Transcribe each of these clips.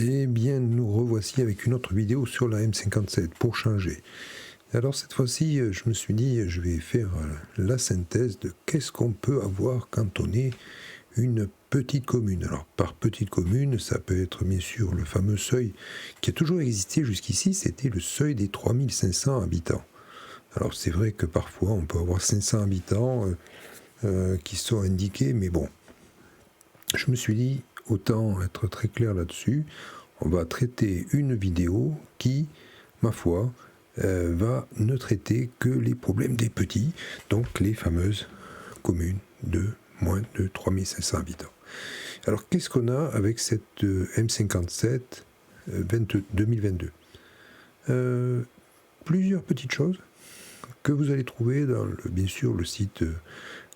Eh bien, nous revoici avec une autre vidéo sur la M57 pour changer. Alors cette fois-ci, je me suis dit, je vais faire la synthèse de qu'est-ce qu'on peut avoir quand on est une petite commune. Alors par petite commune, ça peut être bien sûr le fameux seuil qui a toujours existé jusqu'ici, c'était le seuil des 3500 habitants. Alors c'est vrai que parfois on peut avoir 500 habitants qui sont indiqués, mais bon, je me suis dit, autant être très clair là-dessus. On va traiter une vidéo qui, ma foi, va ne traiter que les problèmes des petits, donc les fameuses communes de moins de 3500 habitants. Alors qu'est-ce qu'on a avec cette M57 2022 Plusieurs petites choses que vous allez trouver dans bien sûr le site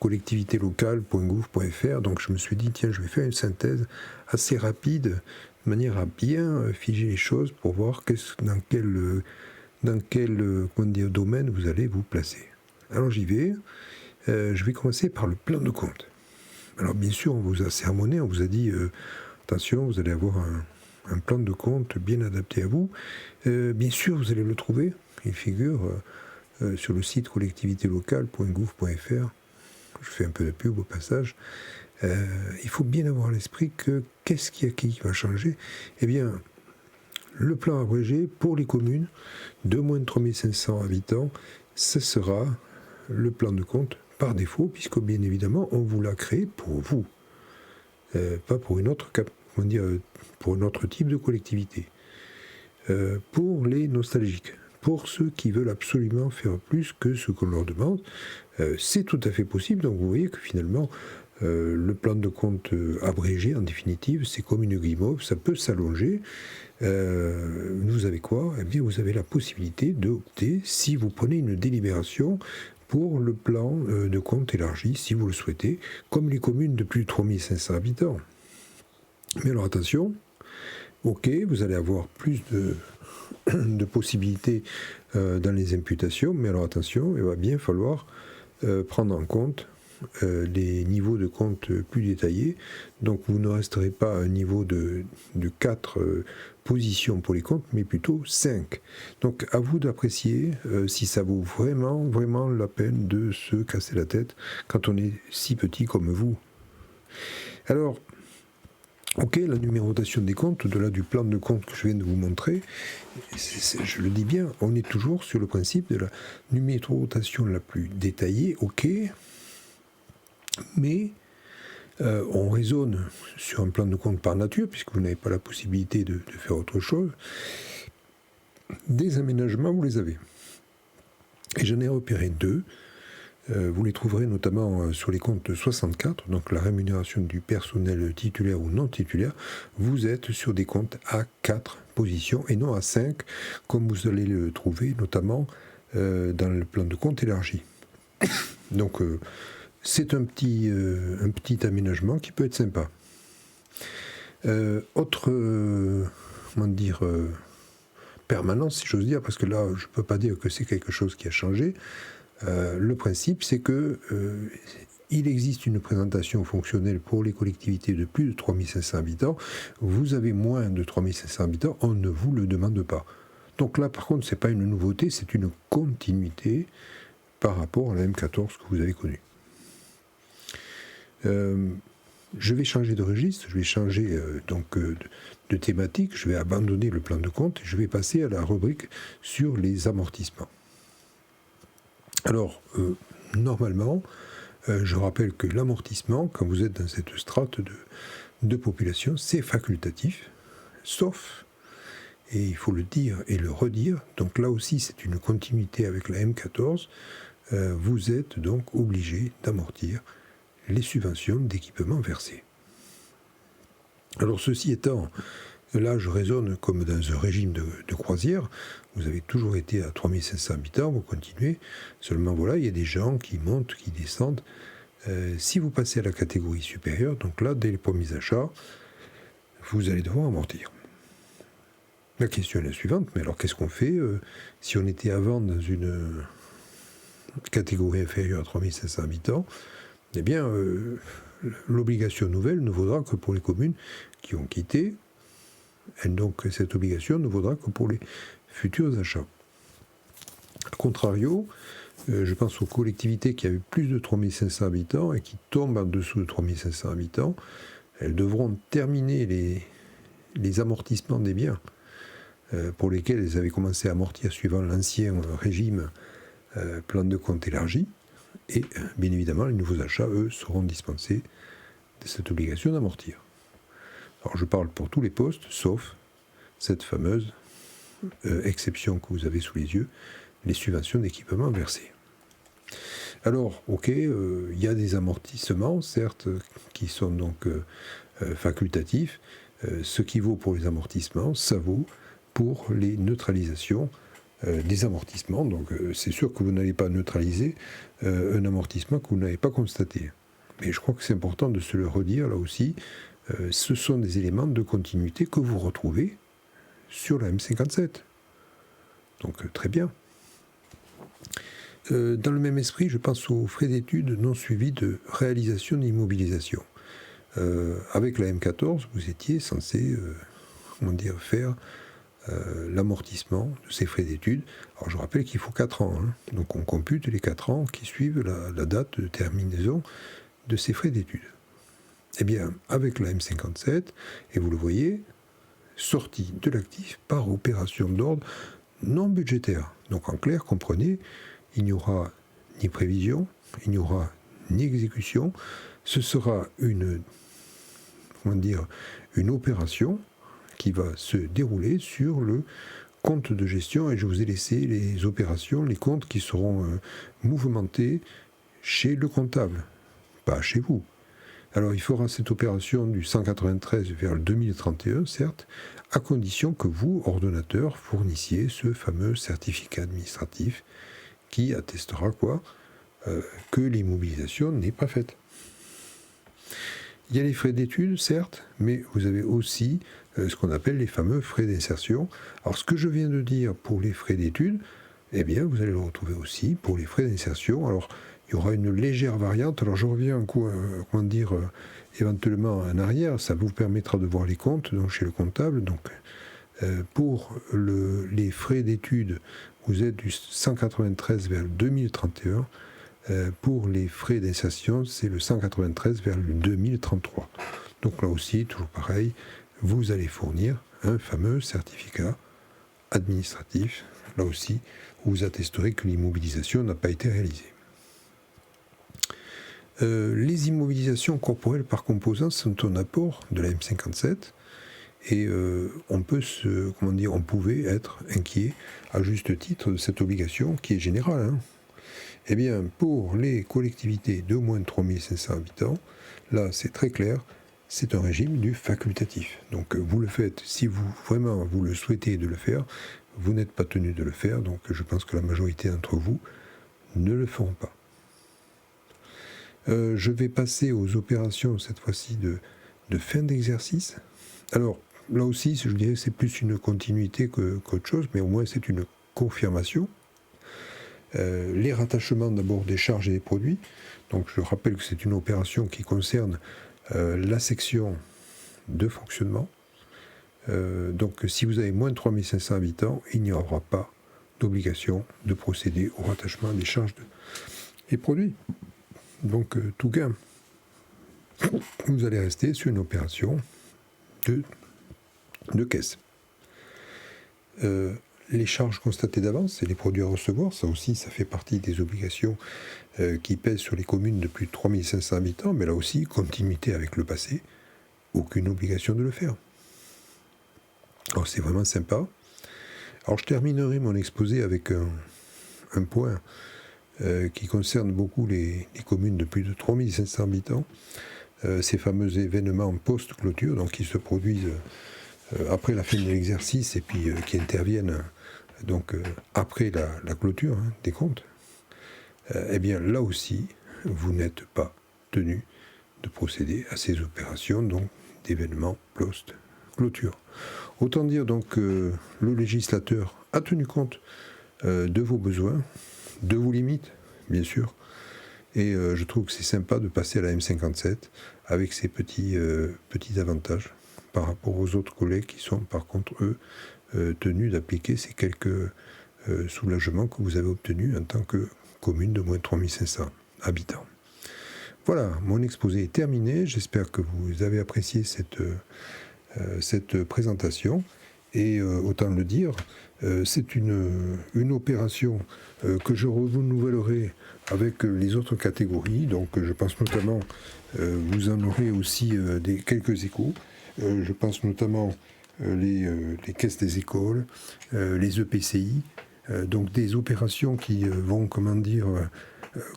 collectivitélocale.gouv.fr. Donc je me suis dit, tiens, je vais faire une synthèse assez rapide, de manière à bien figer les choses pour voir dans quel domaine vous allez vous placer. Alors j'y vais. Je vais commencer par le plan de compte. Alors bien sûr, on vous a sermonné, on vous a dit, attention, vous allez avoir un plan de compte bien adapté à vous. Bien sûr, vous allez le trouver. Il figure sur le site collectivitélocale.gouv.fr. Je fais un peu de pub au passage. Il faut bien avoir à l'esprit que qu'est-ce qui va changer ? Eh bien, le plan abrégé pour les communes de moins de 3500 habitants, ce sera le plan de compte par défaut, puisque bien évidemment, on vous l'a créé pour vous, pas pour pour un autre type de collectivité. Pour les nostalgiques, pour ceux qui veulent absolument faire plus que ce qu'on leur demande, c'est tout à fait possible. Donc vous voyez que finalement, le plan de compte abrégé, en définitive, c'est comme une guimauve, ça peut s'allonger. Vous avez quoi ? Eh bien, vous avez la possibilité d'opter, si vous prenez une délibération, pour le plan de compte élargi, si vous le souhaitez, comme les communes de plus de 3500 habitants. Mais alors attention, ok, vous allez avoir plus de possibilités dans les imputations, mais alors attention, il va bien falloir prendre en compte les niveaux de compte plus détaillés. Donc vous ne resterez pas à un niveau de 4 positions pour les comptes, mais plutôt 5. Donc à vous d'apprécier si ça vaut vraiment la peine de se casser la tête quand on est si petit comme vous. Alors, ok, la numérotation des comptes, au-delà du plan de compte que je viens de vous montrer, je le dis bien, on est toujours sur le principe de la numérotation la plus détaillée, ok, mais on raisonne sur un plan de compte par nature, puisque vous n'avez pas la possibilité de faire autre chose. Des aménagements, vous les avez. Et j'en ai repéré 2. Vous les trouverez notamment sur les comptes 64, donc la rémunération du personnel titulaire ou non titulaire. Vous êtes sur des comptes à 4 positions et non à 5, comme vous allez le trouver notamment dans le plan de compte élargi. Donc c'est un petit aménagement qui peut être sympa. Permanence, si j'ose dire, parce que là, je ne peux pas dire que c'est quelque chose qui a changé. Le principe, c'est que il existe une présentation fonctionnelle pour les collectivités de plus de 3500 habitants. Vous avez moins de 3500 habitants, on ne vous le demande pas. Donc là, par contre, ce n'est pas une nouveauté, c'est une continuité par rapport à la M14 que vous avez connue. Je vais changer de registre, je vais changer de thématique, je vais abandonner le plan de compte et je vais passer à la rubrique sur les amortissements. Alors, normalement, je rappelle que l'amortissement, quand vous êtes dans cette strate de population, c'est facultatif, sauf, et il faut le dire et le redire, donc là aussi c'est une continuité avec la M14, vous êtes donc obligé d'amortir les subventions d'équipement versées. Alors ceci étant, là je raisonne comme dans un régime de croisière, vous avez toujours été à 3500 habitants, vous continuez, seulement voilà, il y a des gens qui montent, qui descendent. Si vous passez à la catégorie supérieure, donc là, dès les premiers achats, vous allez devoir amortir. La question est la suivante, mais alors qu'est-ce qu'on fait si on était avant dans une catégorie inférieure à 3500 habitants ? Eh bien, l'obligation nouvelle ne vaudra que pour les communes qui ont quitté Et donc cette obligation ne vaudra que pour les futurs achats. A contrario, je pense aux collectivités qui avaient plus de 3500 habitants et qui tombent en dessous de 3500 habitants. Elles devront terminer les amortissements des biens pour lesquels elles avaient commencé à amortir suivant l'ancien régime plan de compte élargi. Et bien évidemment, les nouveaux achats, eux, seront dispensés de cette obligation d'amortir. Alors je parle pour tous les postes, sauf cette fameuse exception que vous avez sous les yeux, les subventions d'équipement versées. Alors, ok, il y a des amortissements, certes, qui sont donc facultatifs. Ce qui vaut pour les amortissements, ça vaut pour les neutralisations des amortissements. Donc, c'est sûr que vous n'allez pas neutraliser un amortissement que vous n'avez pas constaté. Mais je crois que c'est important de se le redire, là aussi, ce sont des éléments de continuité que vous retrouvez sur la M57. Donc, très bien. Dans le même esprit, je pense aux frais d'études non suivis de réalisation d'immobilisation. Avec la M14, vous étiez censé faire l'amortissement de ces frais d'études. Alors je rappelle qu'il faut 4 ans, hein. Donc on compute les 4 ans qui suivent la date de terminaison de ces frais d'études. Eh bien, avec la M57, et vous le voyez, sortie de l'actif par opération d'ordre non budgétaire. Donc en clair, comprenez, il n'y aura ni prévision, il n'y aura ni exécution, ce sera une opération qui va se dérouler sur le compte de gestion, et je vous ai laissé les opérations, les comptes qui seront mouvementés chez le comptable, pas chez vous. Alors il fera cette opération du 193 vers le 2031, certes, à condition que vous, ordonnateur, fournissiez ce fameux certificat administratif qui attestera quoi que l'immobilisation n'est pas faite. Il y a les frais d'études, certes, mais vous avez aussi ce qu'on appelle les fameux frais d'insertion. Alors ce que je viens de dire pour les frais d'études, eh bien vous allez le retrouver aussi pour les frais d'insertion. Alors il y aura une légère variante. Alors je reviens éventuellement en arrière, ça vous permettra de voir les comptes donc chez le comptable. Donc pour les frais d'études, vous êtes du 193 vers le 2031. Pour les frais d'insertion, c'est le 193 vers le 2033. Donc là aussi, toujours pareil, vous allez fournir un fameux certificat administratif, là aussi, où vous attesterez que l'immobilisation n'a pas été réalisée. Les immobilisations corporelles par composants sont un apport de la M57 et on pouvait être inquiet à juste titre de cette obligation qui est générale. Hein. Eh bien, pour les collectivités de moins de 3500 habitants, là c'est très clair, c'est un régime du facultatif. Donc vous le faites si vous le souhaitez de le faire, vous n'êtes pas tenu de le faire, donc je pense que la majorité d'entre vous ne le feront pas. Je vais passer aux opérations cette fois-ci de fin d'exercice. Alors là aussi, je dirais c'est plus une continuité qu'autre chose, mais au moins c'est une confirmation. Les rattachements d'abord des charges et des produits. Donc je rappelle que c'est une opération qui concerne la section de fonctionnement. Donc si vous avez moins de 3500 habitants, il n'y aura pas d'obligation de procéder au rattachement des charges et produits. Donc tout gain. Vous allez rester sur une opération de caisse. Les charges constatées d'avance, c'est les produits à recevoir. Ça aussi, ça fait partie des obligations qui pèsent sur les communes de plus de 3500 habitants. Mais là aussi, continuité avec le passé, aucune obligation de le faire. Alors c'est vraiment sympa. Alors je terminerai mon exposé avec un point qui concerne beaucoup les communes de plus de 3500 habitants. Ces fameux événements post-clôture, donc qui se produisent après la fin de l'exercice et puis qui interviennent après la clôture des comptes, eh bien là aussi, vous n'êtes pas tenu de procéder à ces opérations donc d'événements post-clôture. Autant dire donc que le législateur a tenu compte de vos besoins, de vos limites, bien sûr, et je trouve que c'est sympa de passer à la M57 avec ces petits avantages. par rapport aux autres collègues qui sont par contre, eux, tenus d'appliquer ces quelques soulagements que vous avez obtenus en tant que commune de moins de 3500 habitants. Voilà, mon exposé est terminé. J'espère que vous avez apprécié cette présentation. Et autant le dire, c'est une opération que je renouvellerai avec les autres catégories. Donc je pense notamment, vous en aurez aussi quelques échos. Je pense notamment les caisses des écoles, les EPCI, donc des opérations qui vont,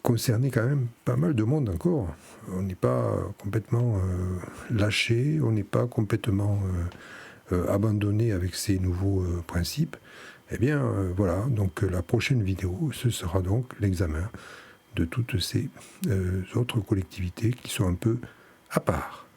concerner quand même pas mal de monde encore. On n'est pas complètement lâché, on n'est pas complètement abandonné avec ces nouveaux principes. Eh bien, voilà, donc la prochaine vidéo, ce sera donc l'examen de toutes ces autres collectivités qui sont un peu à part.